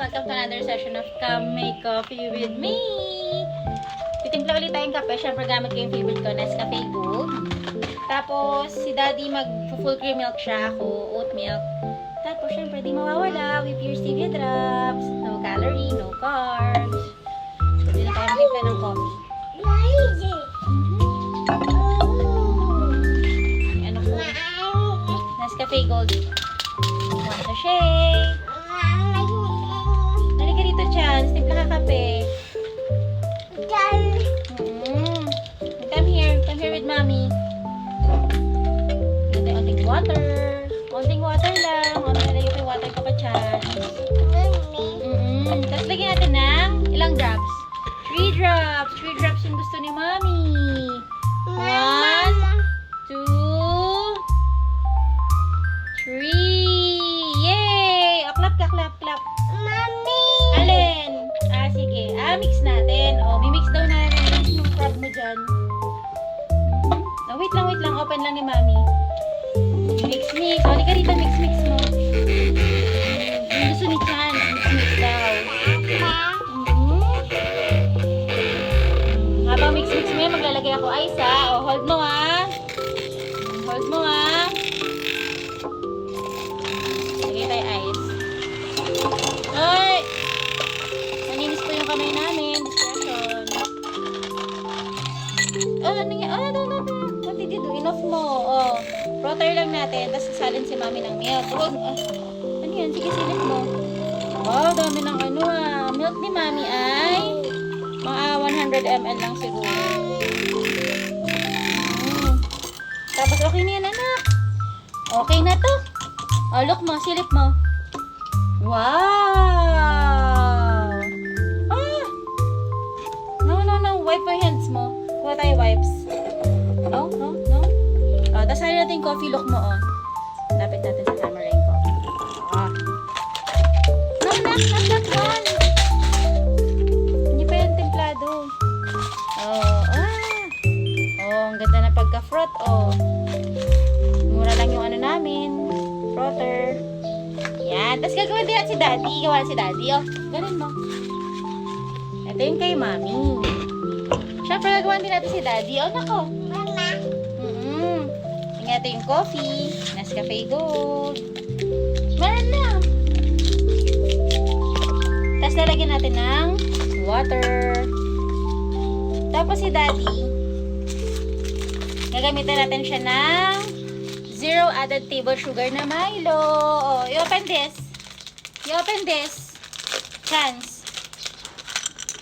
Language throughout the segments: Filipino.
welcome to another session of Come Make Coffee with me. Titimpla ulit tayong kape. Siyempre gamit ko yung favorite ko, Nescafe Gold. Tapos si Daddy mag-full cream milk siya, ako oat milk. Tapos siyempre di mawawala with your stevia drops. No calorie, no carbs. So di na tayo magtimpla ng coffee. Ano po? Nescafe Gold. Want to shake. Nalika dito, Chance. Timpla ka kape. Come here. Come here with mommy. Ganda yung onting water. Onting water lang. Onting nalayo yung water ko pa, Chance. Tapos lagyan natin ng ilang drops? 3 drops. 3 drops yung gusto ni mommy. 1, 2, 3. Yay! O, clap ka, clap, clap. Alin? Sige. Mix natin. Mimix daw natin yung crab mo dyan. Wait lang. Open lang ni mami. Mix. Halika rito, mix mo. Yung gusto ni Chan, mix daw. Habang mix mo yan, maglalagay ako ice, ha? Hold mo, ha? Hold mo, ha? Lagay tayo ice. Ay! Naninis po yung kamay namin. Discretion. Ano yan? No. What did you do? Enough mo. Frother lang natin. Tapos sasalin si mami ng milk. Ano yan? Sige, silip mo. Wow, dami ng milk ni mami ay mga 100 ml lang siguro. Tapos okay na yan, anak. Okay na to. Look mo. Silip mo. Wow! No. Wipe mo yung hands mo. Kuha tayo wipes. No. Tapos halin natin yung coffee. Look mo, Lapit natin sa camera yung coffee. Not that one. Hindi pa yan templado. Ang ganda na pagka-frot, Mura lang yung namin. Frotter. Yan. Tapos gagawin din si Daddy. Gawa si Daddy, Ganun mo. Ito yung kay Mami. Siyempre, gagawin din natin si Daddy. Nako. Mama. Ito yung coffee. Nescafe Gold. Meron na. Tapos lalagyan natin ng water. Tapos si Daddy, gagamitan natin siya ng 0 added table sugar na Milo. I-open this. Chance.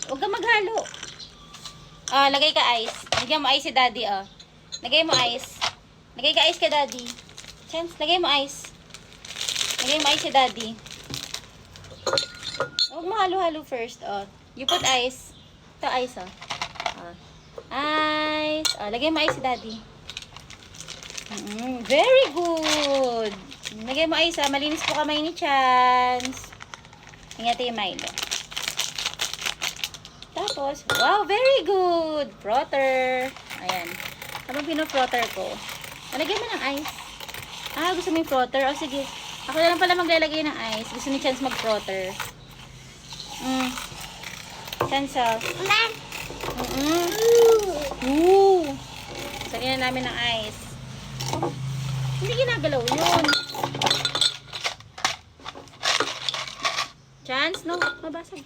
Huwag ka maghalo. Lagay ka ice. Lagyan mo ice si Daddy, Lagay mo ice. Lagay ka ice ka, Daddy. Chance, lagay mo ice. Lagay mo ice si Daddy. Huwag mo halo-halo first, You put ice. Ito ice, Ice. Lagay mo ice si Daddy. Very good. Lagay mo ice, Malinis po kamay ni Chance. Ingati yung Milo. Tapos, wow, very good. Frotter. Ayan. Habang pino-frotter ko, lagyan mo ng ice. Gusto mo yung frotter? Sige. Ako na lang pala maglalagay ng ice. Gusto ni Chance mag-frotter. Chance, Lagyan na namin ng ice. Hindi ginagalaw yun. Chance, no? Mabasag.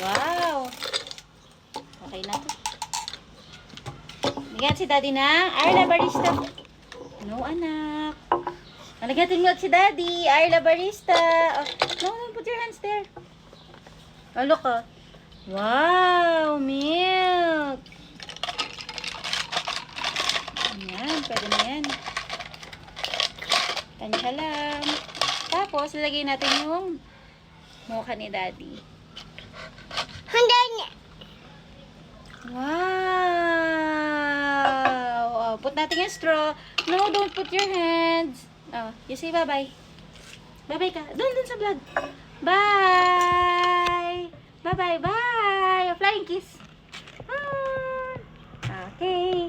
Wow. Okay na to. Bigyan si Daddy ng Arla Barista. No, anak. Nalagyan milk si Daddy. Arla Barista. No, put your hands there. Look, Wow, milk. Ayan, pwede na yan. Tansya lang. Tapos, lalagay natin yung mocha ni Daddy. Wow! Put natin yung straw. No, don't put your hands. You say bye-bye. Bye-bye ka. Doon sa vlog. Bye! Bye-bye, bye! A flying kiss. Okay.